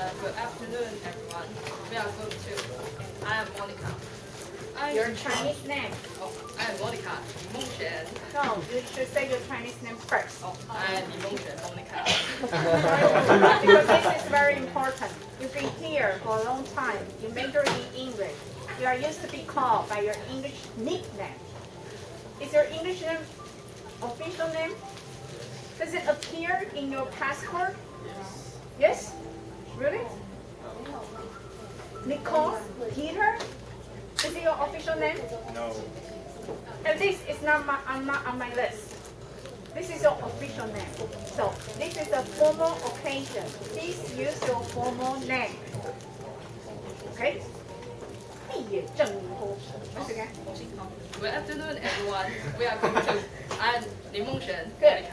Good afternoon, everyone. We are Group 2. I am Monica. Your Chinese name. Oh, I am Monica. Liang. No, you should say your Chinese name first. Oh, I am Liang, Monica. Because this is very important. You've been here for a long time. You major in English. You are used to be called by your English nickname. Is your English name official name? Does it appear in your passport? Yes? Really? Nicole? Peter? Is it your official name? No. And this is not on my list. This is your official name. So this is a formal occasion. Please use your formal name. Okay? 毕业证书. Once again. Good afternoon, everyone. We are Group 2. I am Liang. Good.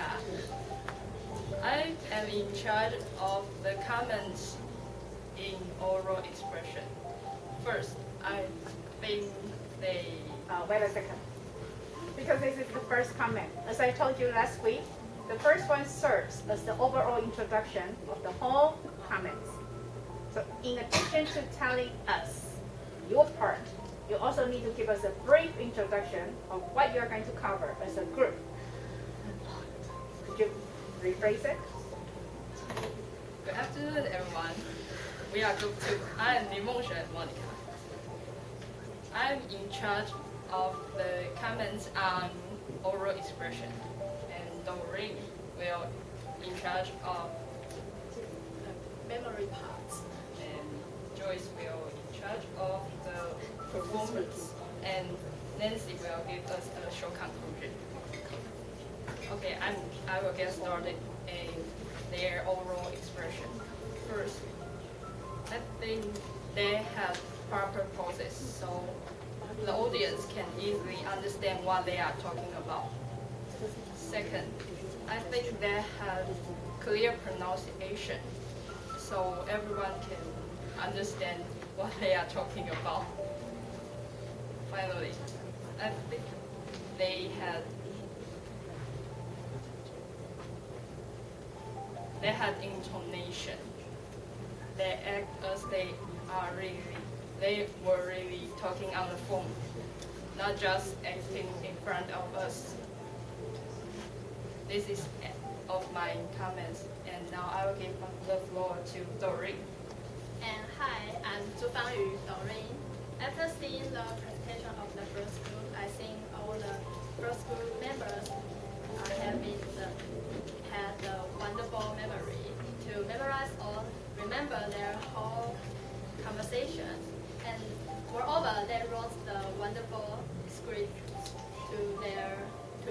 I am in charge of the comments in oral expression. First, I think they... Wait a second. Because this is the first comment. As I told you last week, the first one serves as the overall introduction of the whole comments. So in addition to telling us your part, you also need to give us a brief introduction of what you're going to cover as a group. Could you rephrase it? Good afternoon, everyone. We are Group 2. I am Liang Monica. I'm in charge of the comments on oral expression, and Ling will in charge of memory parts, and Joyce will in charge of the performance, and Nancy will give us a short conclusion. Okay, I will get started in their oral expression. First, I think they have proper pauses so the audience can easily understand what they are talking about. Second, I think they have clear pronunciation so everyone can understand what they are talking about. Finally, I think they had intonation. They act as they were really talking on the phone, not just acting in front of us. This is of my comments, and now I will give the floor to Doreen. And hi, I'm Zhu Fangyu, Doreen. After seeing the presentation of the first group, I think all the first group members had a wonderful memory to memorize or remember their whole conversation. And moreover, they wrote the wonderful script to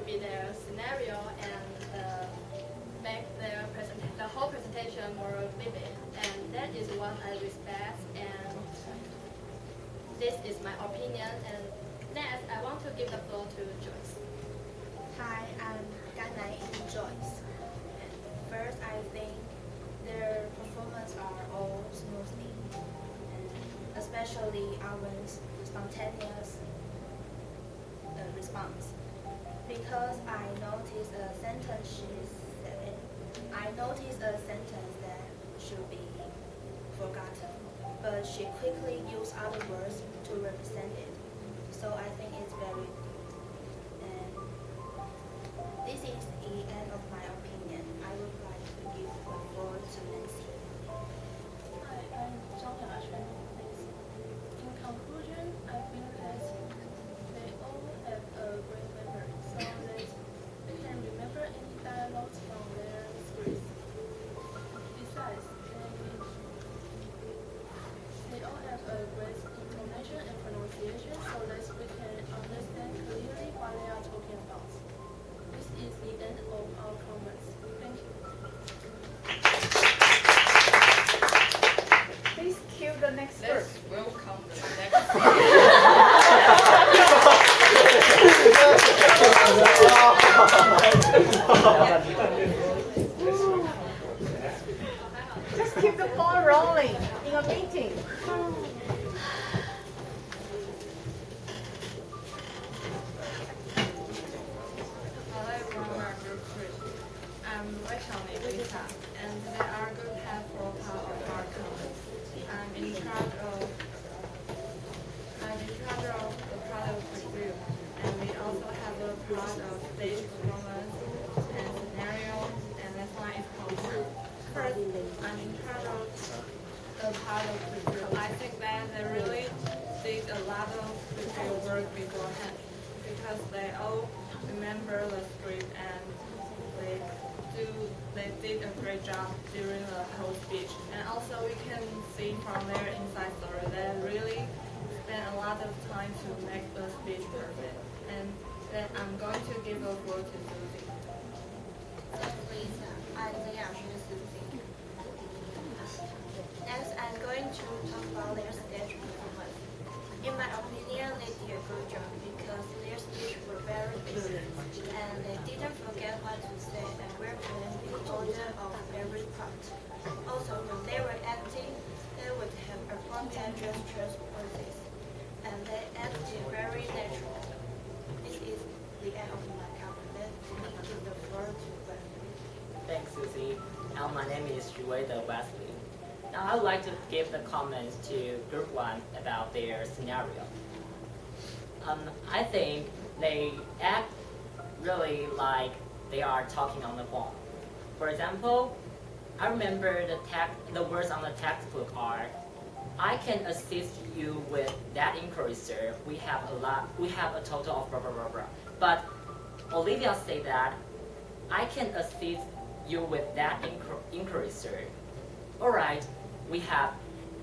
be their scenario and make the whole presentation more vivid. And that is what I respect, and this is my opinion. And next, I want to give the floor to Joyce. Hi, I'm Ganai and Joyce. First, I think their performance are all smoothly, and especially our spontaneous response. Because I noticed a sentence that should be forgotten, but she quickly used other words to represent it. So I think it's very good. And this is the end of my opinion. I would like to give the floor to Nancy. Hi, I'm Zhang Yashen. In conclusion, I think that they all have a great memory, so that they can remember any dialogues from their scripts. Besides, they all have a great intonation and pronunciation, so that we can understand clearly what they are talking about. This is the end of our comments. Thank you. Please cue the next group. Let's welcome the next. Just keep the ball rolling in a meeting. Hello everyone, Group 3. I'm Rachel Lisa, and today our group has 4 part of our comments. charge of the part of review, and we also have a part of stage performance and scenario, and this one is called first. I'm in charge of the part of review. I think that they really did a lot of review work beforehand because they all remember the script and they did a great job during the whole speech. And also we can see from their inside story they really spent a lot of time to make the speech perfect. And then I'm going to give a floor to Susie. So please, I'm Liang, Susie. Next, I'm going to talk about their stage performance. In my opinion, they did a good job because their speech were very busy and they didn't forget what to say and were playing the order of every part. Also, when they were acting, they would have appropriate gestures poses and they acted very natural. This is the end of my comment. Let me give the floor to Wesley. Thanks, Susie. My name is Wesley. Now, I would like to give the comments to Group 1 about their scenario. I think they act really like they are talking on the phone. For example, I remember the words on the textbook are, I can assist you with that inquiry, sir. We have a total of blah, blah, blah, blah. But Olivia said that, I can assist you with that inquiry, sir. All right,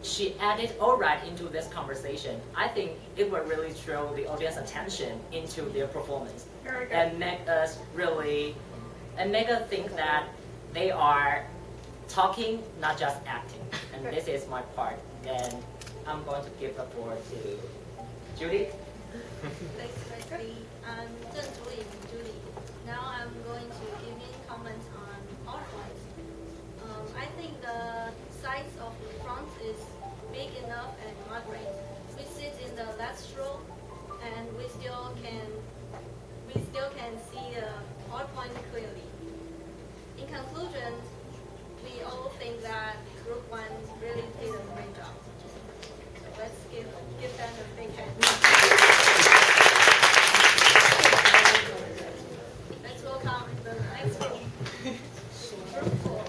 she added all right into this conversation. I think it will really draw the audience attention into their performance and make us think that they are talking, not just acting. And this is my part. Then I'm going to give the floor to Judy. Thanks, Wesley. I'm Judy. Now I'm going to give in comments on our slides. I think the size of the front is big enough and moderate. We sit in the last row, and we still can see the PowerPoint clearly. In conclusion, we all think that Group 1 really did a great job. So let's give them a big hand. Let's welcome the next group. Group 4.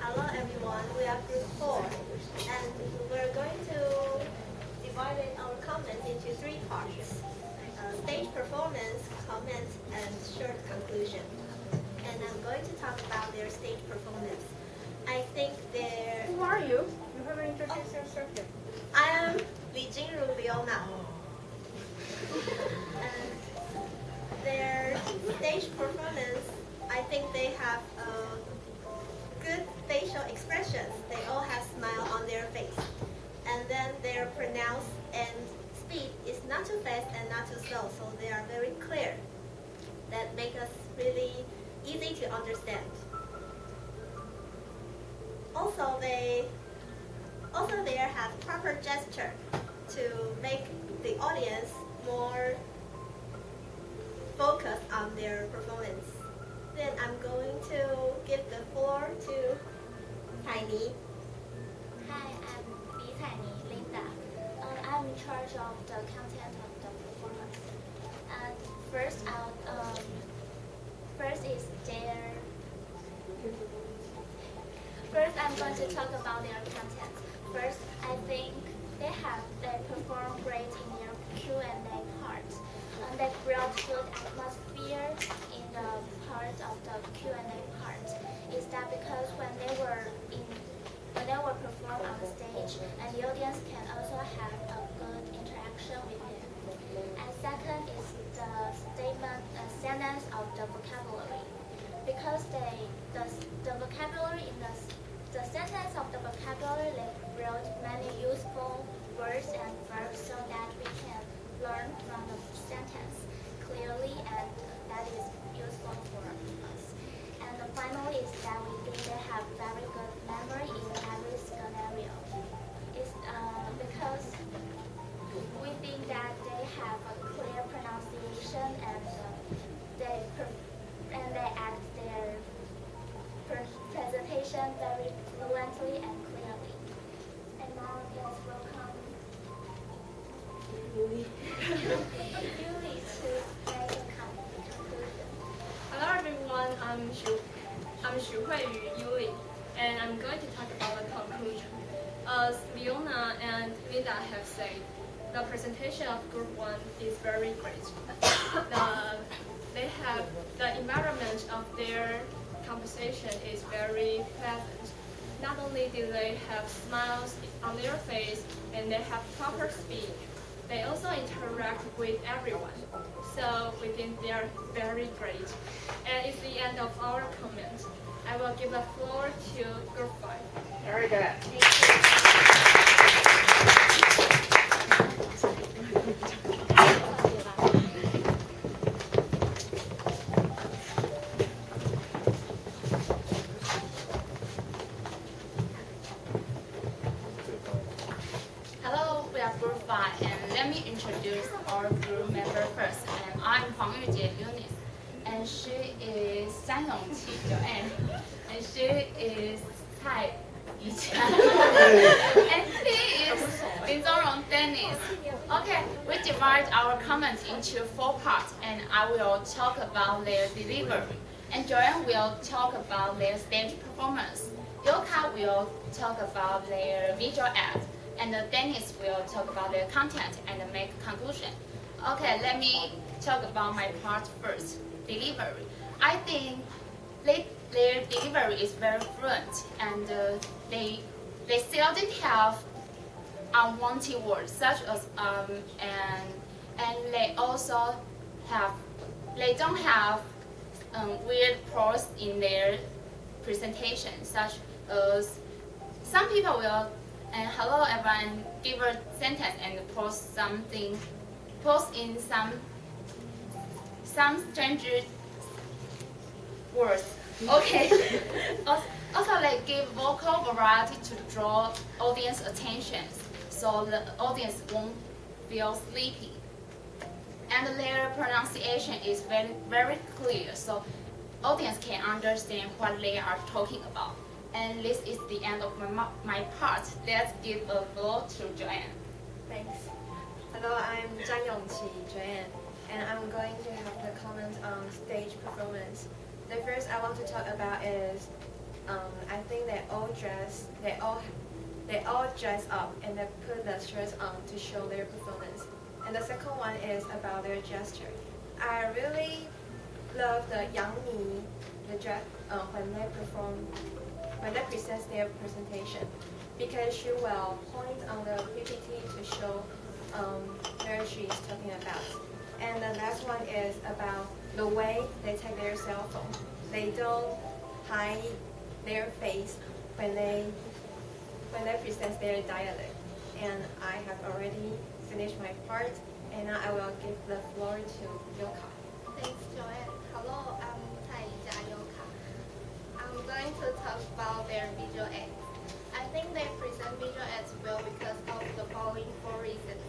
Hello everyone, we are Group 4 and we're going to divide our comments into 3 parts. Stage performance, comments, and short conclusion. And I'm going to talk about their stage performance. I think their... Who are you? You haven't introduced yourself yet. I am Leona. And their stage performance, I think they have good facial expressions. They all have smile on their face. And then their pronounce and speed is not too fast and not too slow, so they are very clear. That make us really easy to understand. Also, they have proper gesture to make the audience more focused on their performance. Then I'm going to give the floor to Tiny. Hi, I'm Linda. I'm in charge of the content of the performance. And first I'm going to talk about their content. First, I think they perform great in their Q&A part. And they brought good atmosphere in the part of the Q&A part. Is that because when they were performed on the stage, and the audience can also have a good interaction with them. And second is the sentence of the vocabulary, because the vocabulary in the sentence of the vocabulary, they wrote many useful words and verbs so that we can learn from the sentence clearly, and that is useful for us. And the final is that we think they have very good memory in every scenario. It's because we think that they have a clear pronunciation Yuli to make a conclusion. Hello everyone, I'm Hui Yuli, and I'm going to talk about the conclusion. As Leona and Linda have said, the presentation of Group 1 is very great. The environment of their conversation is very pleasant. Not only do they have smiles on their face and they have proper speech, they also interact with everyone. So we think they are very great. And it's the end of our comment. I will give the floor to Group 5. Very good. Hello, we are Group 5, and let me introduce our group member first. And I'm Huang Yujie Eunice, and she is Zhang Yongqi Joanne, and she is Tsai Yiqian, and he is Lin Zongrong Dennis. Okay, we divide our comments into 4 parts, and I will talk about their delivery, and Joanne will talk about their stage performance. Yoka will talk about their visual ads, and Dennis will talk about their content and make conclusion. Okay, let me talk about my part first, delivery. I think their delivery is very fluent, and they seldom have unwanted words such as and they also they don't have weird pause in their presentation, such as some people will hello everyone give a sentence and pause in some strange words. Okay. Also, they give vocal variety to draw audience attention, so the audience won't feel sleepy. And their pronunciation is very, very clear, so audience can understand what they are talking about. And this is the end of my part. Let's give a floor to Joanne. Thanks. Hello, I'm Zhang Yongqi, Joanne, and I'm going to have the comment on stage performance. The first I want to talk about is I think they all dress up and they put the shirts on to show their performance. And the second one is about their gesture. I really love the Yang Mi, the dress when they present their presentation, because she will point on the PPT to show where she is talking about. And the last one is about the way they take their cell phone. They don't hide their face when they present their dialect. And I have already finished my part, and now I will give the floor to Yoka. Thanks, Joanne. Hello, I'm Tsai Yoka. I'm going to talk about their visual aids. I think they present visual aids well because of the following 4 reasons.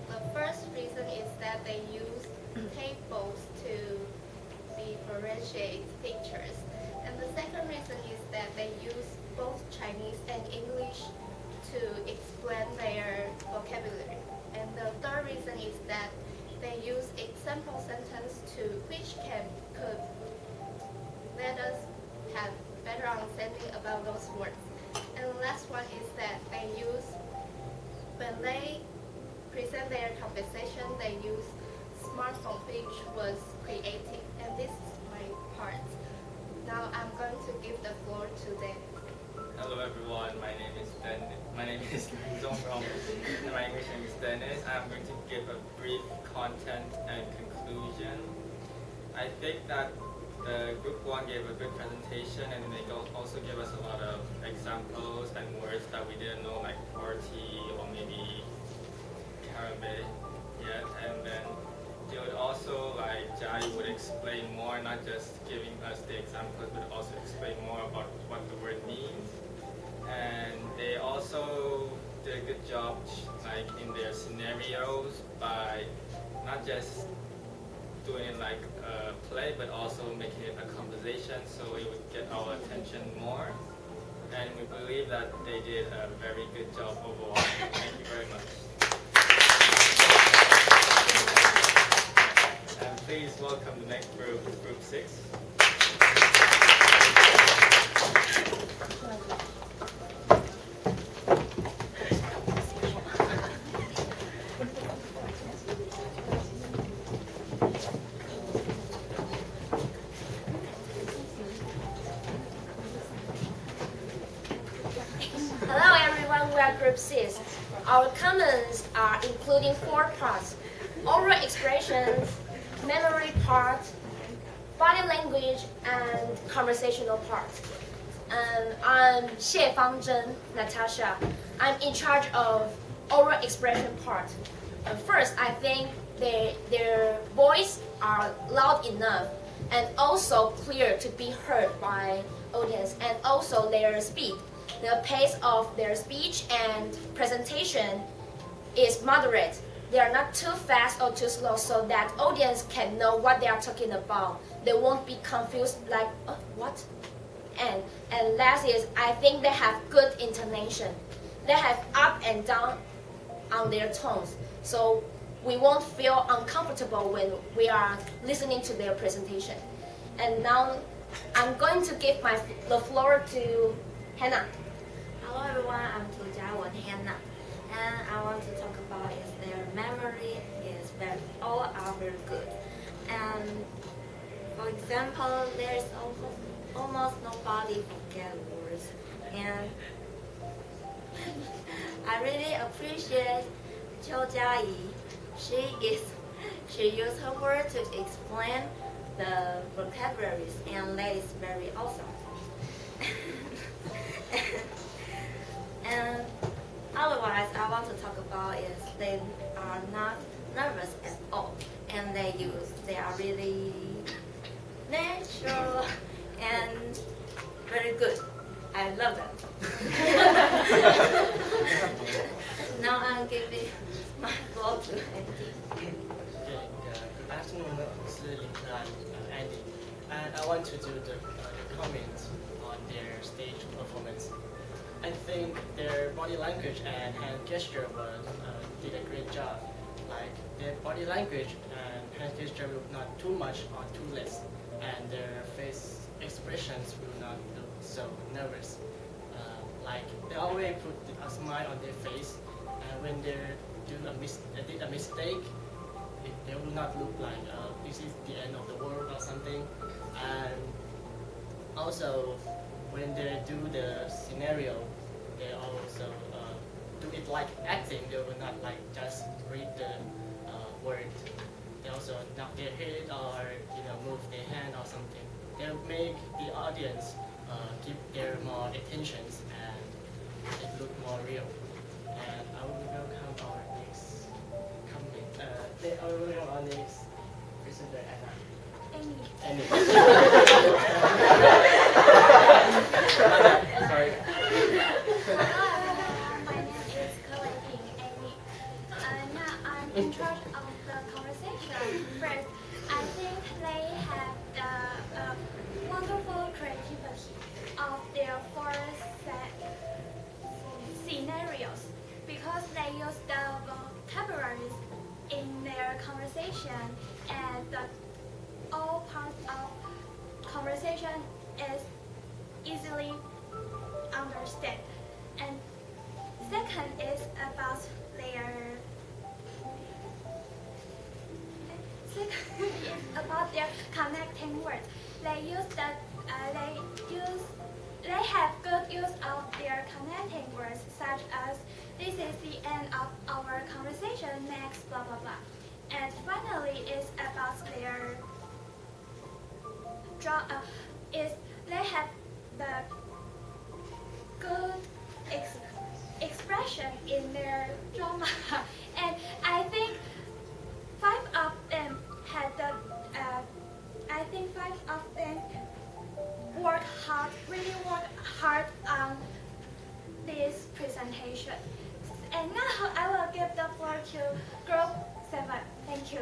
The first reason is that they use tables to differentiate pictures. And the second reason is that they use both Chinese and English to explain their vocabulary. And the third reason is that they use example sentence which could let us have better understanding about those words. And the last one is that when they present their conversation, they use smartphone, which was creative. And this is my part. Now I'm going to give the floor to them. Hello everyone, my name is Dennis. My name is Ling and my English name is Dennis. I'm going to give a brief content and conclusion. I think that the Group 1 gave a good presentation, and they also gave us a lot of examples and words that we didn't know, like party or maybe Karambé yet. And then they would also, like Tsai would explain more, not just giving us the examples, but also explain more about what the word means. And they also did a good job, like in their scenarios, by not just doing it like a play, but also making it a conversation, so it would get our attention more. And we believe that they did a very good job overall. Thank you very much. please welcome the next group, Group 6. Hello everyone, we are Group 6. Our comments are including 4 parts: oral expressions, memory part, body language, and conversational part. I'm Xie Fangzhen, Natasha. I'm in charge of oral expression part. First, I think their voice are loud enough and also clear to be heard by audience, and also their speed. The pace of their speech and presentation is moderate. They are not too fast or too slow, so that audience can know what they are talking about. They won't be confused like, what? And last is, I think they have good intonation. They have up and down on their tones, so we won't feel uncomfortable when we are listening to their presentation. And now I'm going to give the floor to Hannah. Hello everyone, I'm Tujawan Hannah, and I want to talk about is their memory is all are very good. And for example, there's almost nobody forget words, and I really appreciate Chiu Jiayi. She used her word to explain the vocabularies, and that is very awesome. And otherwise, I want to talk about is they are not nervous at all, and they are really natural and very good. I love them. Now I'm giving my floor to Andy. Good afternoon, this is Ling and Andy, and I want to do the comments on their stage performance. I think their body language and hand gesture did a great job. Like their body language and hand gesture will not too much or too less, and their face expressions will not look so nervous. Like they always put a smile on their face, and when they did a mistake, they will not look like this is the end of the world or something. And also, when they do the scenario, they also do it like acting. They will not like just read the word. They also knock their head or move their hand or something. They make the audience give their more attentions and it look more real. And I will welcome our next comment. I will welcome our next presenter, Anna. Annie. Sorry. My name is Ling Annie. Now I'm in charge of the conversation. First, I think they have the wonderful creativity of their first scenarios because they use the vocabularies in their conversation, and all parts of conversation is easily understood. And second is about their connecting words. They have good use of their connecting words, such as this is the end of our conversation, next blah blah blah. And finally is about their they have the good expression in their drama, and I think five of them really work hard on this presentation. And now I will give the floor to Group 7. Thank you.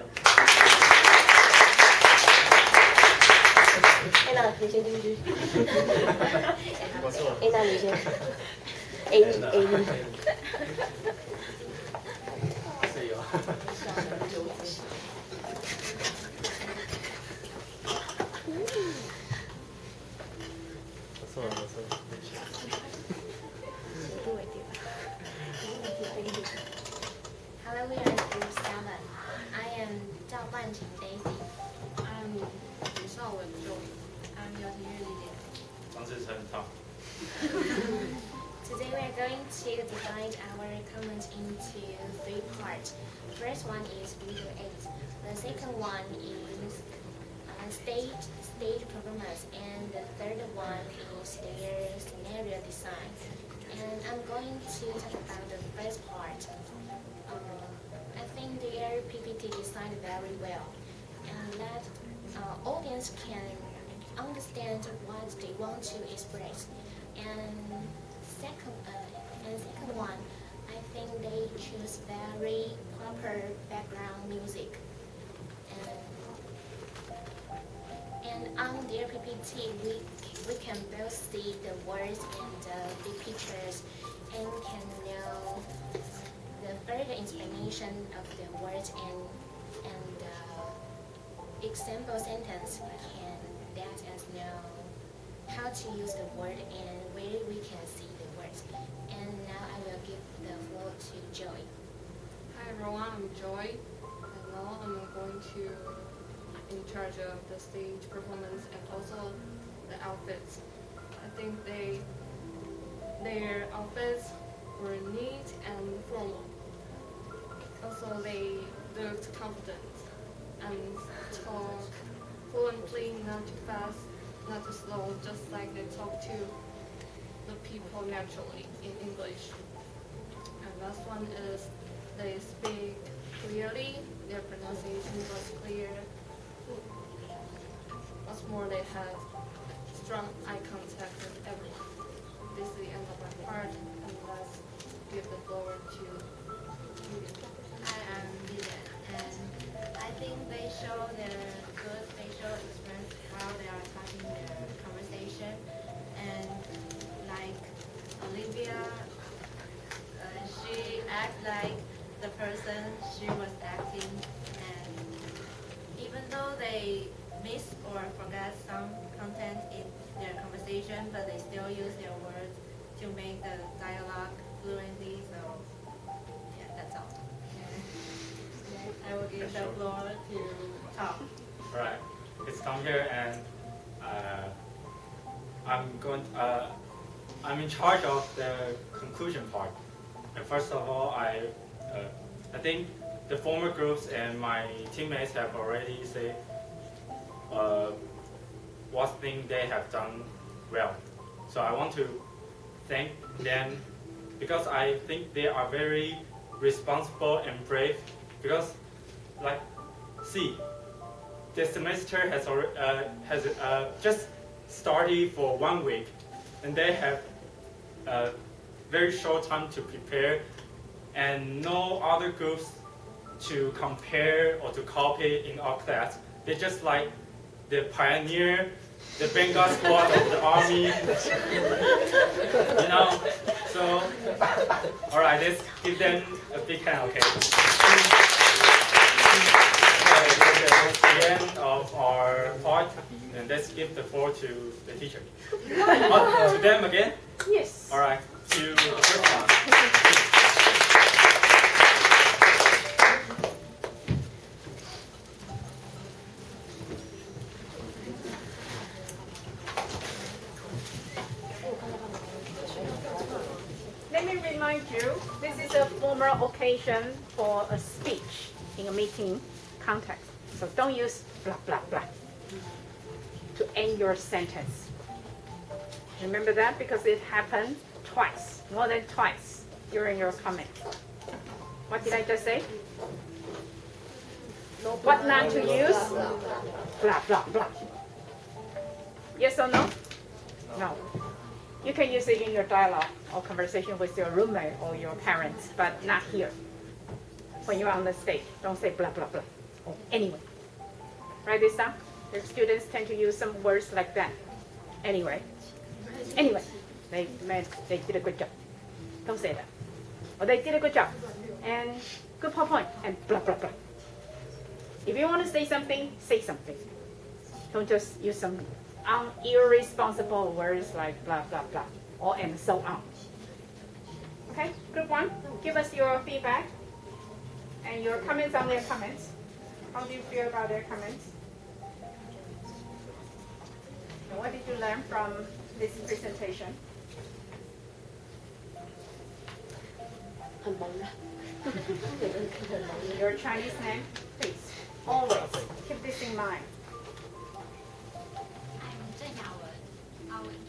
Anna，你先进去。Anna，你先。Amy。Group 7. I am 赵曼婷 Daisy. I'm Joy. I'm your Lily. 张志成 Tom. Today we are going to divide our comments into 3 parts. First one is video 8. The second one is stage performance, and the third one is their scenario design. And I'm going to talk about the first part. I think their PPT designed very well, and that audience can understand what they want to express. And second one, I think they choose very proper background music. And on their PPT, we can both see the words and the pictures, and can know the further explanation of the words and the example sentence can let us know how to use the word and where we can see the words. And now I will give the floor to Joy. Hi everyone, I'm Joy. And now I'm going to in charge of the stage performance and also the outfits. I think their outfits were neat and formal. Also, they looked confident and talk fluently, not too fast, not too slow, just like they talk to the people naturally in English. And last one is they speak clearly, their pronunciation was clear. What's more, they had strong eye contact with everyone. This is the end of my part, and let's give the floor to Julian. I am Liang, and I think they show their good facial expression while they are having their conversation. And like Olivia, she acts like the person she was acting, and even though they miss or forget some content in their conversation, but they still use their words to make the dialogue fluently. So yeah, that's all. I will give the floor to Tom. Alright, it's Tom here, and I'm in charge of the conclusion part. And first of all, I think the former groups and my teammates have already said what thing they have done well. So I want to thank them because I think they are very responsible and brave. Because, like, see, the semester has just started for 1 week, and they have a very short time to prepare, and no other groups to compare or to copy in our class. They're just like the pioneer, the Bengal squad of the army, you know. So, all right, let's give them a big hand, okay? That's the end of our part, and let's give the floor to the teacher. To them again? Yes. All right, to the first one. Let me remind you, this is a formal occasion for a speech in a meeting context. So don't use blah, blah, blah to end your sentence. Remember that because it happened twice, more than twice during your comment. What did I just say? What not to use? Blah, blah, blah. Yes or no? No. You can use it in your dialogue or conversation with your roommate or your parents, but not here. When you're on the stage, don't say blah, blah, blah. Or anyway. Write this down. The students tend to use some words like that. Anyway. Anyway. They did a good job. Don't say that. Or they did a good job. And good point. And blah, blah, blah. If you want to say something, say something. Don't just use some irresponsible words like blah, blah, blah, or and so on. Okay, group 1, give us your feedback. And your comments on their comments. How do you feel about their comments? And what did you learn from this presentation? Your Chinese name, please. Always keep this in mind. I'm Zheng Yawen, Awen.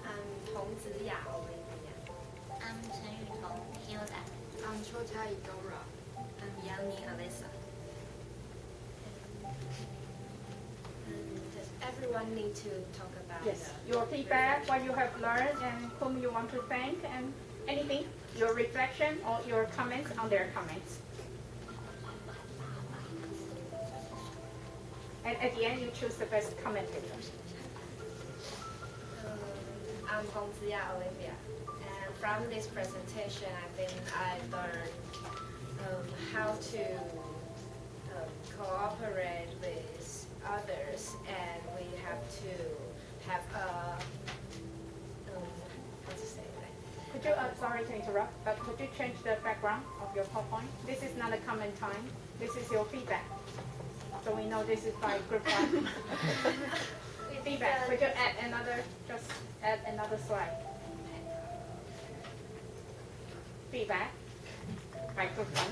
I'm Hong Ziya, Olivia. I'm Chen Yutong, Hilda. I'm Tsai, Dora. I'm Yang Alyssa. Does everyone need to talk about Yes, your feedback, what you have learned, and whom you want to thank, and anything, your reflection or your comments on their comments. And at the end, you choose the best commentator. I'm Hong Ziya, Olivia. And from this presentation, I think I learned how to cooperate with others, and we have to have a how to say that? Could you, sorry to interrupt, but could you change the background of your PowerPoint? This is not a comment time. This is your feedback. So we know this is by Group 1. Feedback. Could you add another, just add another slide? Feedback by Group 1.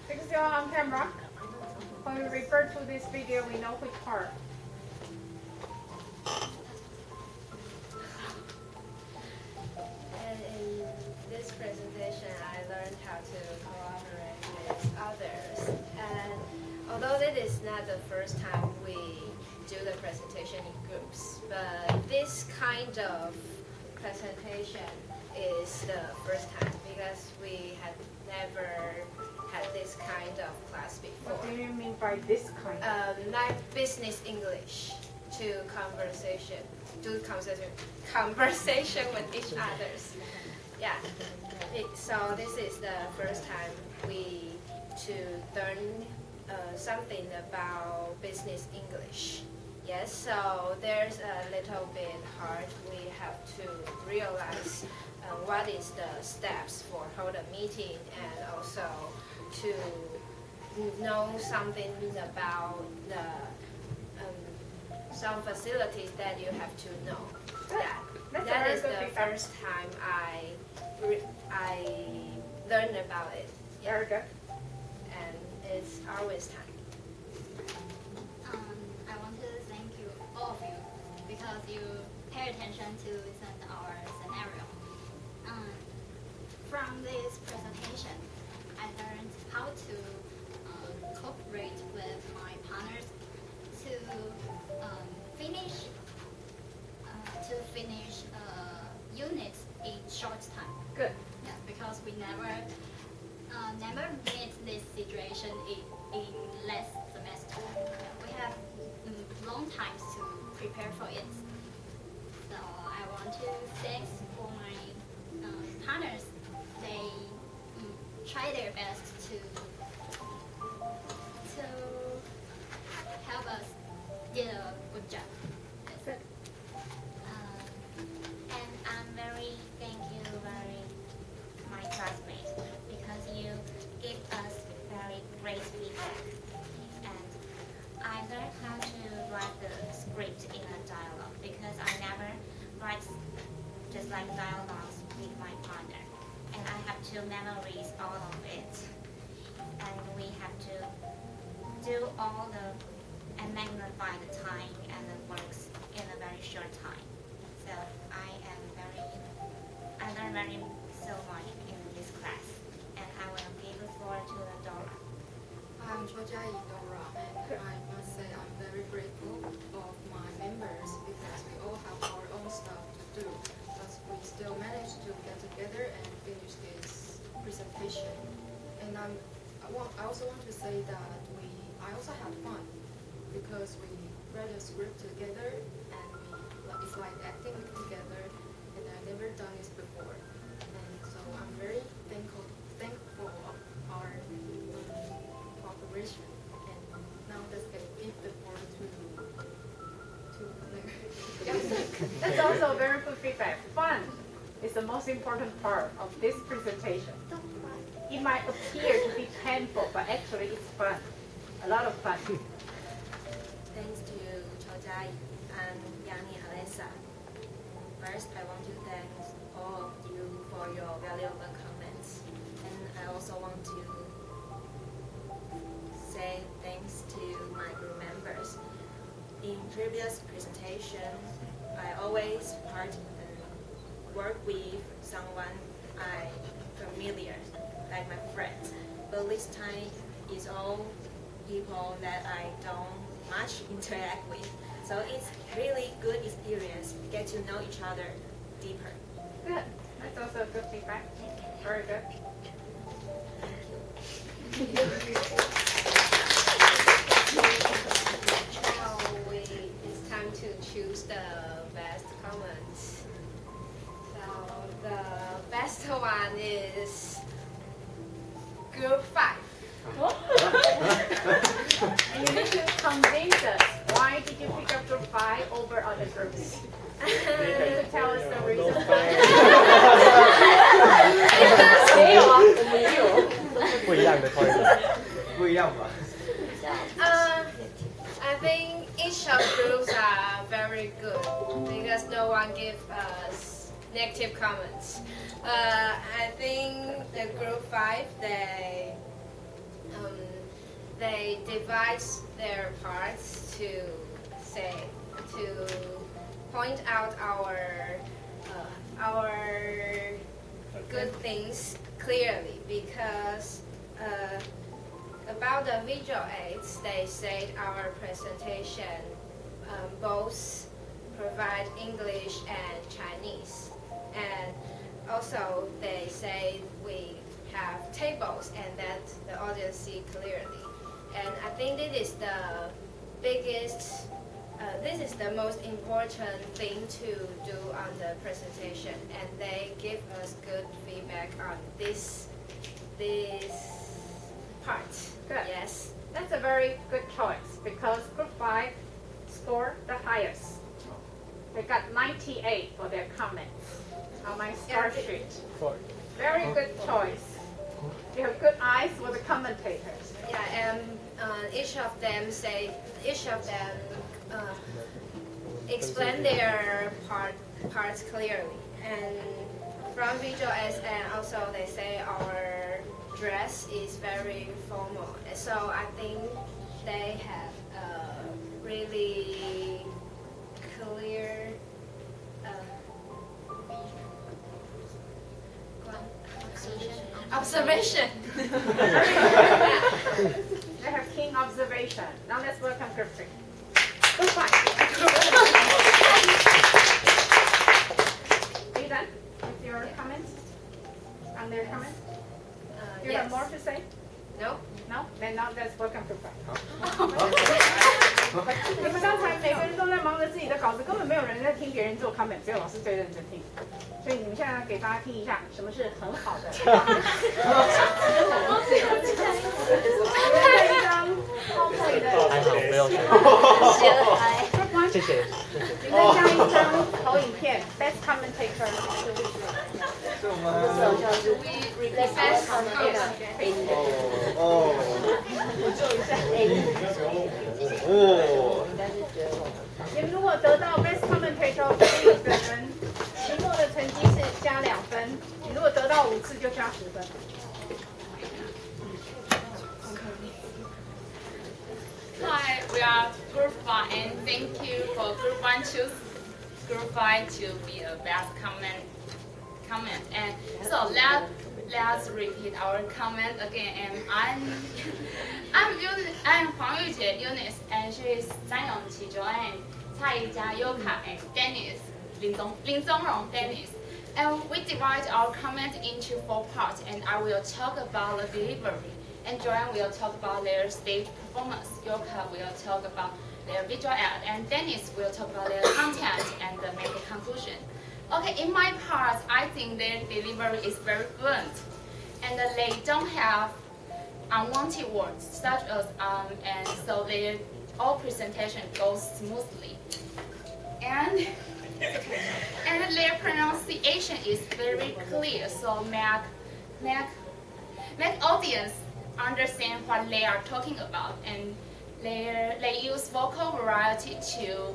Because you're on camera, when we refer to this video, we know which part. And in this presentation, I learned how to cooperate with others. And although it is not the first time we do the presentation in groups, but this kind of presentation is the first time because we had never had this kind of class before. What do you mean by this kind? Like business English to conversation, conversation with each others. Yeah. So this is the first time we to learn something about business English. Yes, so there's a little bit hard. We have to realize what is the steps for hold a meeting, and also to know something about the some facilities that you have to know. That is the first time I learned about it. Yeah. Very good. And it's always time. I want to thank you, all of you, because you pay attention to listen to our scenario. From this presentation, I learned how to cooperate with my partners to finish units in short time. Good. Yes, because we never meet this situation in last semester. We have long times to prepare for it. So I want to thank for my partners. They try their best to help us get a good job. Good. And I'm very thank you my classmates because you give us very great feedback. And I learned how to write the script in a dialogue because I never write just like dialogues with my partner. And I have to memorize all of it. And we have to do all the and magnify the time and the works in a very short time. So I learned very so much in this class, and I will give the floor to Dora. I'm Tsai, Dora, and I must say I'm very grateful of my members because we all have our own stuff to do, but we still managed to get together and finish this presentation. And I also want to say that I also had fun because because we read a script together and it's like acting together, and I never done this before. And so I'm very thankful of our cooperation. And now let's give the floor to Ling. That's also very good feedback. Fun is the most important part of this presentation. It might appear to be painful, but actually it's fun. A lot of fun. Thanks to Tsai and Yang and Alessa. First, I want to thank all of you for your valuable comments. And I also want to say thanks to my group members. In previous presentations, I always work with someone I familiar, like my friend. But this time, it's all people that I don't much interact with. So it's really good experience, get to know each other deeper. Good. That's also good feedback. Very good. Now it's time to choose the best comments. So the best one is Group 5. And you need to convince us. Why did you pick up Group 5 over other groups? You need to tell us the reason why. 没有啊，我们也有不一样的投影，不一样吧？ I think each of groups are very good because no one gives us negative comments. I think the Group 5 they divide their parts to point out our good things clearly, because about the visual aids, they said our presentation both provide English and Chinese, and also they say we have tables and that the audience see clearly. And I think this is the biggest, this is the most important thing to do on the presentation, and they give us good feedback on this part. Good. Yes. That's a very good choice because Group 5 scored the highest. They got 98 for their comments on my star sheet. Very good choice. You have good eyes for the commentators. Yeah, and each of them explain their parts clearly. And from visual aids, and also they say our dress is very formal. So I think they have a really clear observation. They have keen observation. Now let's welcome Group 3. Group 5. Are you done with your comments? On their comments? You have more to say? No. No? Then now let's welcome Group 5. 你们刚才每个人都在忙着自己的稿子，根本没有人在听别人做 comment， 只有老师最认真听。所以你们现在给大家听一下什么是很好的。这一张PowerPoint的，还好不用学，谢谢。你再加一张投影片 ，Best Commentator。你们如果得到 Best Commentator 5个分，期末的成绩是加2分。你如果得到5次就加10分。Hi, we are Group 5 and thank you for Group 1 choose Group 5 to be a best comment. And so let's repeat our comment again. And I'm Huang Yujie Eunice, and she is Tsai Joanne, Tsai Yoka, and Dennis, Ling Zongrong Dennis. And we divide our comment into 4 parts, and I will talk about the delivery, and Joanne will talk about their stage performance. Yoka will talk about their visual ad, and Dennis will talk about their content and make a conclusion. Okay, in my part, I think their delivery is very fluent, and they don't have unwanted words such as and so their all presentation goes smoothly, and and their pronunciation is very clear, so make audience understand what they are talking about, and they use vocal variety to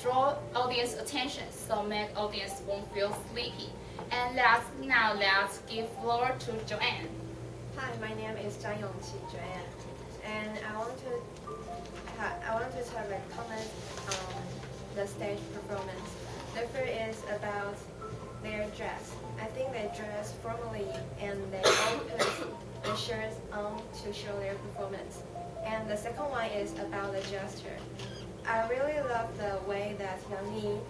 draw audience attention, so make audience won't feel sleepy. And now let's give floor to Joanne. Hi, my name is Joanne, and I want to have a comment on the stage performance. The first is about their dress. I think they dress formally and they all put the shirts on to show their performance. And the second one is about the gesture. I really love the way that Liang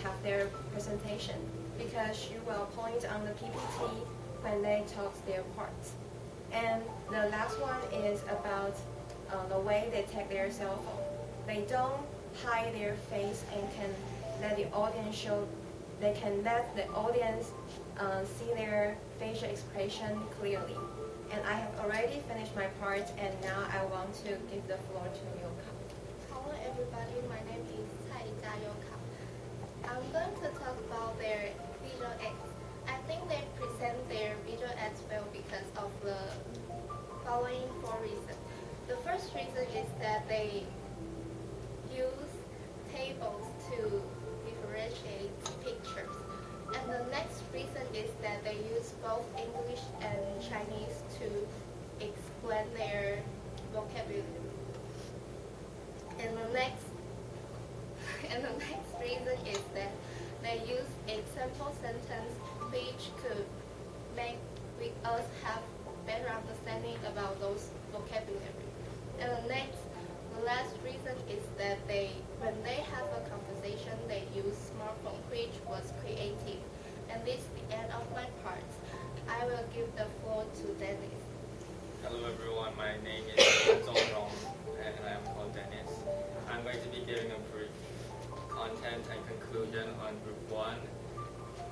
have their presentation because she will point on the PPT when they talk their parts. And the last one is about the way they take their cell phone. They don't hide their face and can let the audience show. They can let the audience see their facial expression clearly. And I have already finished my part, and now I want to give the floor to Yoka. Hello everybody, my name is Tsai Yoka. I'm going to talk about their visual aids. I think they present their visual aids well because of the following 4 reasons. The first reason is that they use tables to differentiate pictures. And the next reason is that they use both English and Chinese to explain their vocabulary. And the next reason is that they use a simple sentence which could make us have better understanding about those vocabulary. And the last reason is that when they have a conversation, they use smartphone, which was creative. And this is the end of my part. I will give the floor to Dennis. Hello everyone, my name is Rong, and I am called Dennis. I'm going to be giving a brief content and conclusion on Group 1.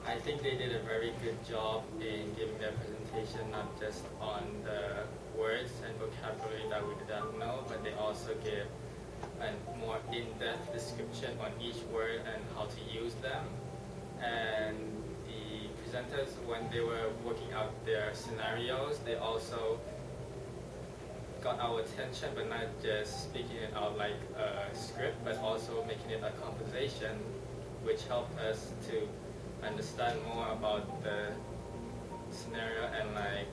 I think they did a very good job in giving their presentation, not just on the words and vocabulary that we did not know, but they also give a more in-depth description on each word and how to use them. And the presenters, when they were working out their scenarios, they also got our attention, but not just speaking it out like a script, but also making it a conversation, which helped us to understand more about the scenario and like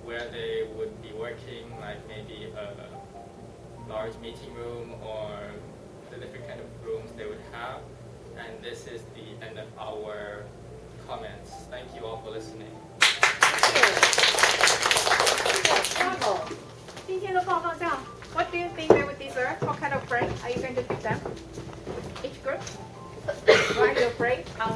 where they would be working, like maybe a large meeting room or the different kind of rooms they would have. And this is the end of our comments. Thank you all for listening. Bravo. 今天的报告这样 What do you think they would deserve? What kind of break are you going to give them? Each group? Write your break on